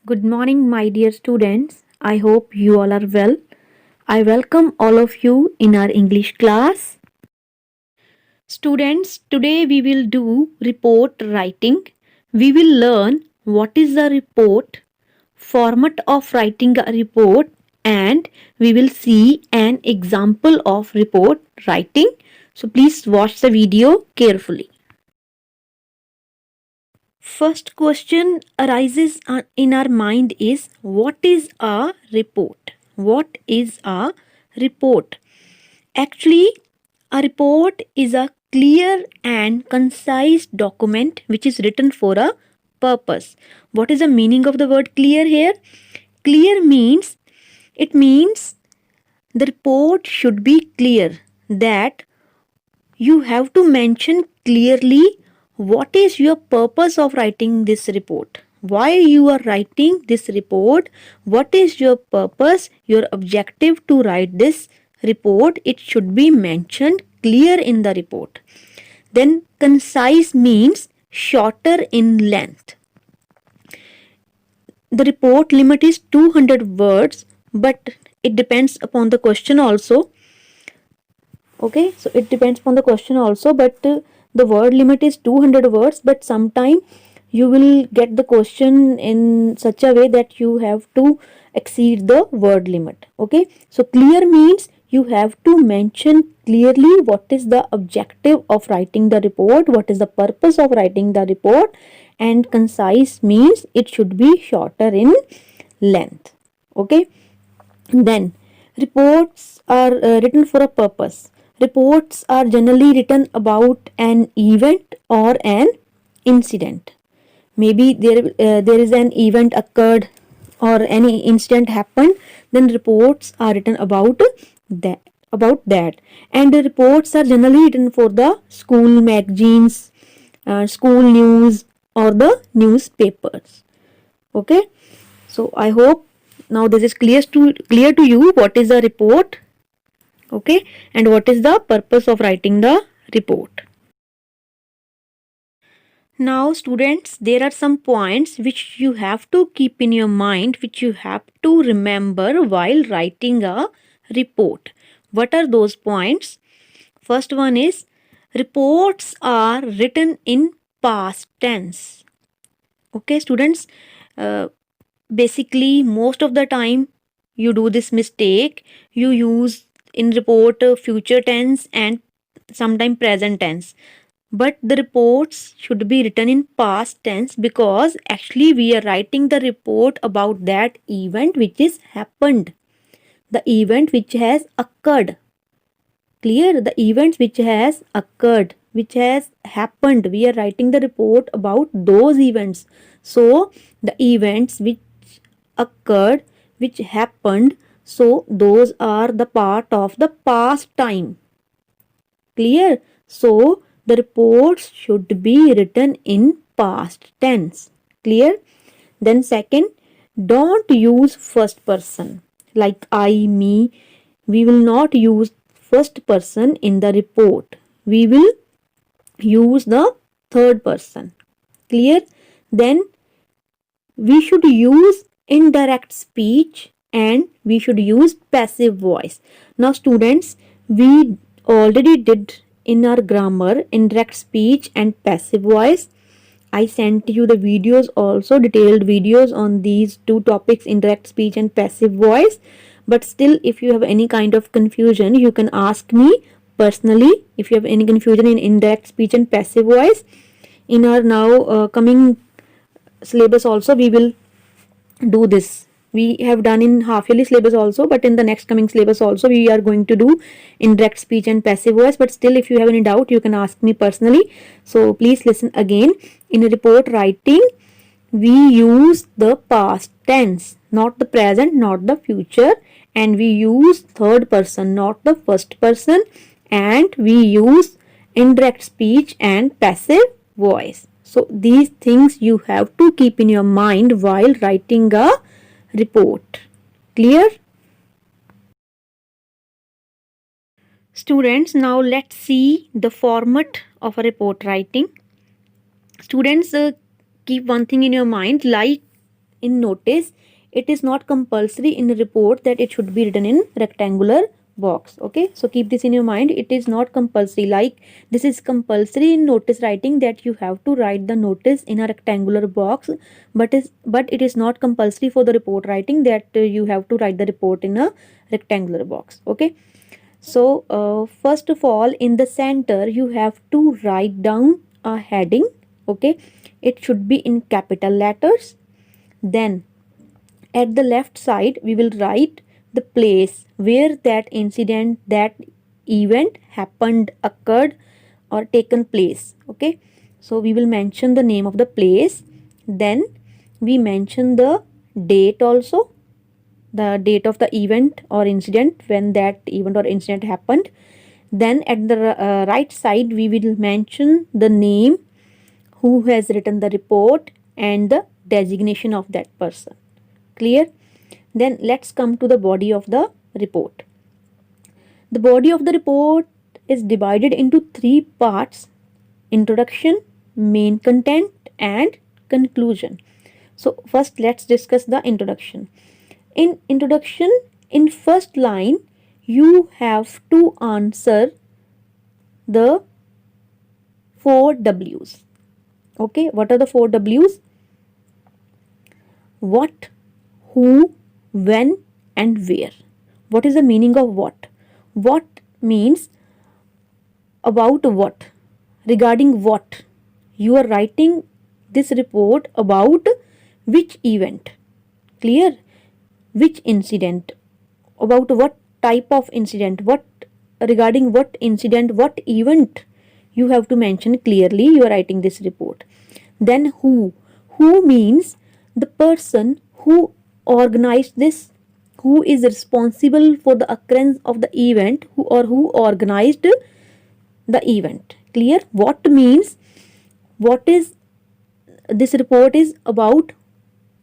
Good morning, my dear students. I hope you all are well. I welcome all of you in our English class. Students, today we will do report writing. We will learn what is a report, format of writing a report, and we will see an example of report writing. So please watch the video carefully. First question arises in our mind is what is a report? What is a report? Actually, a report is a clear and concise document which is written for a purpose. What is the meaning of the word clear here? Clear means the report should be clear, that you have to mention clearly what is your purpose of writing this report, why you are writing this report, what is your purpose, your objective to write this report. It should be mentioned clear in the report. Then concise means shorter in length. The report limit is 200 words, but it depends upon the question also. Okay, so it depends upon the question also, but the word limit is 200 words, but sometime you will get the question in such a way that you have to exceed the word limit. Okay, so clear means you have to mention clearly what is the objective of writing the report, what is the purpose of writing the report, and concise means it should be shorter in length. Okay, then reports are written for a purpose. Reports are generally written about an event or an incident. Maybe there is an event occurred or any incident happened, then reports are written about that. And the reports are generally written for the school magazines, school news, or the newspapers. Okay, so I hope now this is clear to you what is the report, okay, and what is the purpose of writing the report. Now students, there are some points which you have to keep in your mind, which you have to remember while writing a report. What are those points? First one is reports are written in past tense. Okay students, basically most of the time you do this mistake. You use in report future tense and sometime present tense, but the reports should be written in past tense because actually we are writing the report about that event which is happened, the event which has occurred. Clear? The events which has occurred, which has happened, we are writing the report about those events. So the events which occurred, which happened, so those are the part of the past time. Clear? So the reports should be written in past tense. Clear? Then second, don't use first person like I, me. We will not use first person in the report. We will use the third person. Clear? Then we should use indirect speech and we should use passive voice. Now students, we already did in our grammar indirect speech and passive voice. I sent you the videos also, detailed videos on these two topics, indirect speech and passive voice. But still, if you have any kind of confusion, you can ask me personally. If you have any confusion in indirect speech and passive voice, in our now coming syllabus also we will do this. We have done in half yearly syllabus also, but in the next coming syllabus also we are going to do indirect speech and passive voice. But still, if you have any doubt, you can ask me personally. So please listen again. In a report writing, we use the past tense, not the present, not the future, and we use third person, not the first person, and we use indirect speech and passive voice. So these things you have to keep in your mind while writing a report. Clear? Students, now let's see the format of a report writing. Students, keep one thing in your mind, like in notice, it is not compulsory in a report that it should be written in rectangular box. Okay, so keep this in your mind. It is not compulsory. Like this is compulsory in notice writing, that you have to write the notice in a rectangular box, but it is not compulsory for the report writing that you have to write the report in a rectangular box. Okay, so first of all, in the center you have to write down a heading. Okay, it should be in capital letters. Then at the left side we will write the place where that incident, that event happened, occurred, or taken place. Okay, so we will mention the name of the place. Then we mention the date also, the date of the event or incident, when that event or incident happened. Then at the right side we will mention the name, who has written the report, and the designation of that person. Clear? Then let's come to the body of the report. The body of the report is divided into three parts: introduction, main content, and conclusion. So first let's discuss the introduction. In introduction, in first line you have to answer the 4 W's. Okay, what are the 4 W's? What, who, when, and where. What is the meaning of what? What means about what, regarding what. You are writing this report about which event. Clear? Which incident, about what type of incident, what, regarding what incident, what event you have to mention clearly. You are writing this report. Then who means the person who organized this, who is responsible for the occurrence of the event, who organized the event. Clear? What means what is this report is about,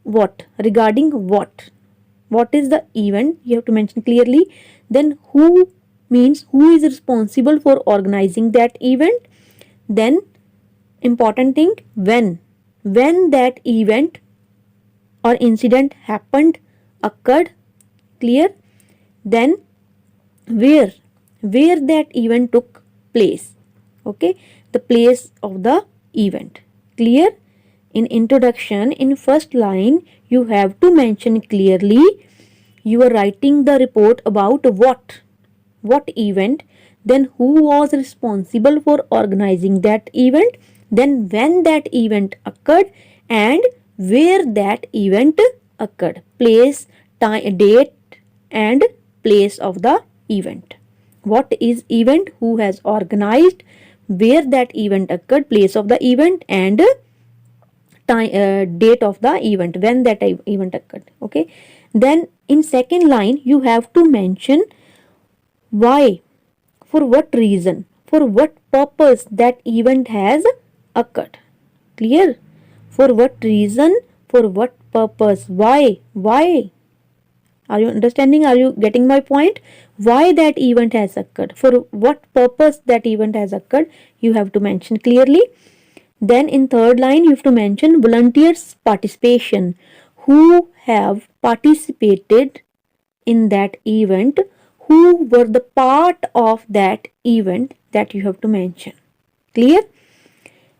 what, regarding what is the event, you have to mention clearly. Then who means who is responsible for organizing that event. Then important thing, when that event or incident happened, occurred. Clear? Then where that event took place. Okay, the place of the event. Clear? In introduction, in first line you have to mention clearly you are writing the report about what event, then who was responsible for organizing that event, then when that event occurred, and where that event occurred. Place, time, date, and place of the event. What is event, who has organized, where that event occurred, place of the event, and time, date of the event, when that event occurred. Okay, then in second line you have to mention why, for what reason, for what purpose that event has occurred. Clear? For what reason, for what purpose, why. Are you understanding? Are you getting my point? Why that event has occurred, for what purpose that event has occurred, you have to mention clearly. Then in third line you have to mention volunteers participation, who have participated in that event, who were the part of that event, that you have to mention. Clear?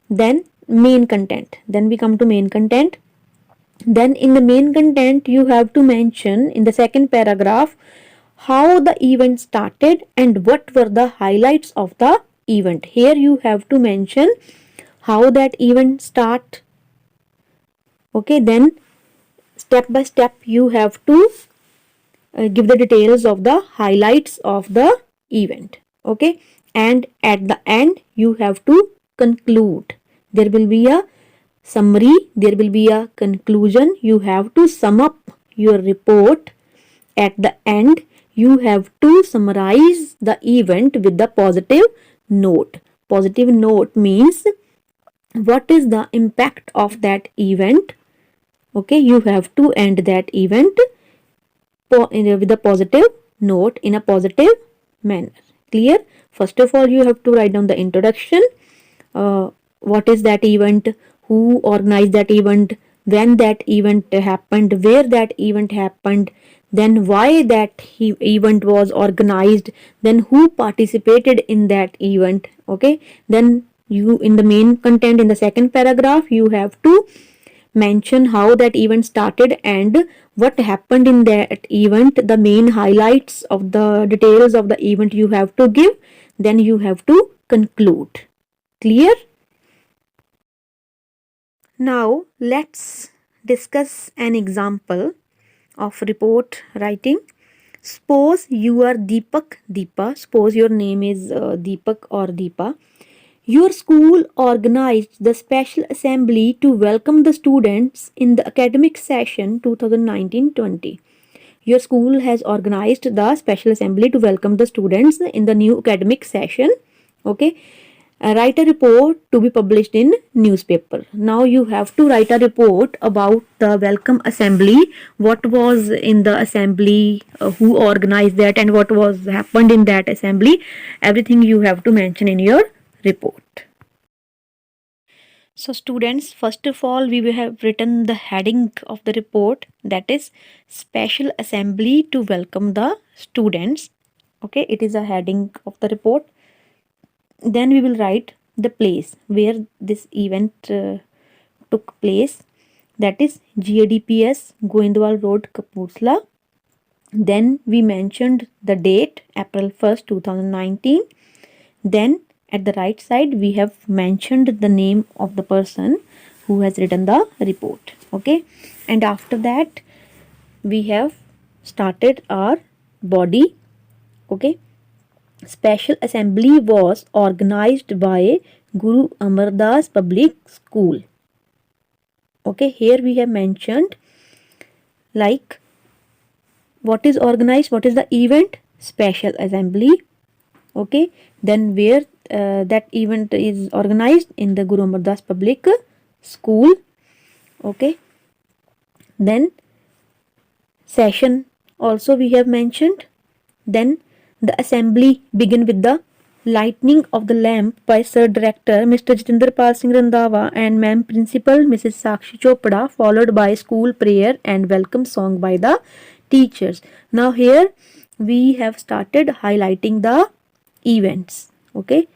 Then main content. Then we come to main content. Then in the main content you have to mention in the second paragraph how the event started and what were the highlights of the event. Here you have to mention how that event start. Okay, then step by step you have to give the details of the highlights of the event. Okay, and at the end you have to conclude. There will be a summary, there will be a conclusion. You have to sum up your report. At the end you have to summarize the event with the positive note. Positive note means what is the impact of that event. Okay, you have to end that event with a positive note, in a positive manner. Clear? First of all you have to write down the introduction, what is that event, who organized that event, when that event happened, where that event happened, then why that event was organized, then who participated in that event. Okay, then you, in the main content, in the second paragraph, you have to mention how that event started and what happened in that event, the main highlights of the details of the event you have to give, then you have to conclude. Clear? Now let's discuss an example of report writing. Suppose you are Deepa. Suppose your name is Deepak or Deepa. Your school organized the special assembly to welcome the students in the academic session 2019-20. Your school has organized the special assembly to welcome the students in the new academic session. Okay, write a report to be published in newspaper. Now you have to write a report about the welcome assembly, what was in the assembly, who organized that, and what was happened in that assembly. Everything you have to mention in your report. So students, first of all, we will have written the heading of the report, that is special assembly to welcome the students. Okay, it is a heading of the report. Then we will write the place where this event took place, that is GADPS, Goindwal Road, Kapurthala. Then we mentioned the date, April 1st, 2019. Then at the right side we have mentioned the name of the person who has written the report. Okay, and after that we have started our body. Okay, special assembly was organized by Guru Amardas Public School. Okay, here we have mentioned like what is organized, what is the event, special assembly. Okay, then where that event is organized, in the Guru Amardas Public School. Okay, then session also we have mentioned. Then the assembly begin with the lighting of the lamp by Sir Director Mr. Jatinder Pal Singh Randhawa and Ma'am Principal Mrs. Sakshi Chopra, followed by school prayer and welcome song by the teachers. Now here we have started highlighting the events. Okay,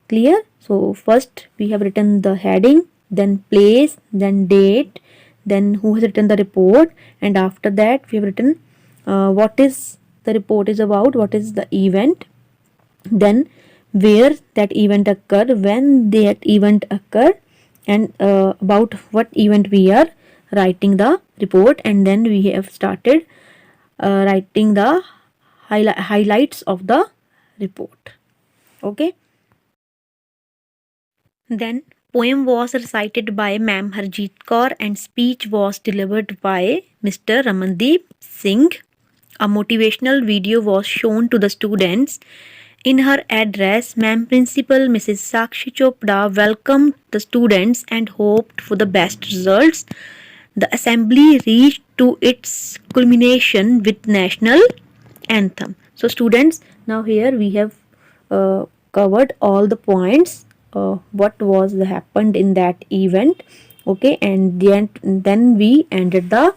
clear? So first we have written the heading, then place, then date, then who has written the report, and after that we have written what is the report is about, what is the event, then where that event occurred, when that event occurred, and about what event we are writing the report, and then we have started writing the highlights of the report. Okay, then poem was recited by Ma'am Harjeet Kaur and speech was delivered by Mr. Ramandeep Singh. A motivational video was shown to the students. In her address, Ma'am Principal Mrs. Sakshi Chopra welcomed the students and hoped for the best results. The assembly reached to its culmination with national anthem. So students, now here we have covered all the points, what was happened in that event. Okay, and then we ended the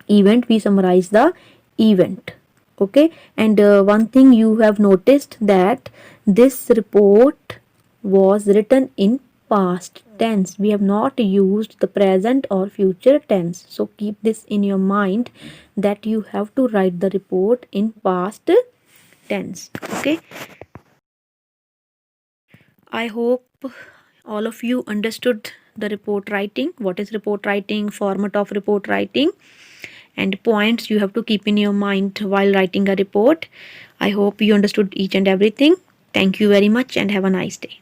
event, we summarize the event. Okay, and one thing you have noticed that this report was written in past tense. We have not used the present or future tense, so keep this in your mind that you have to write the report in past tense. Okay, I hope all of you understood the report writing, what is report writing, format of report writing, and points you have to keep in your mind while writing a report. I hope you understood each and everything. Thank you very much and have a nice day.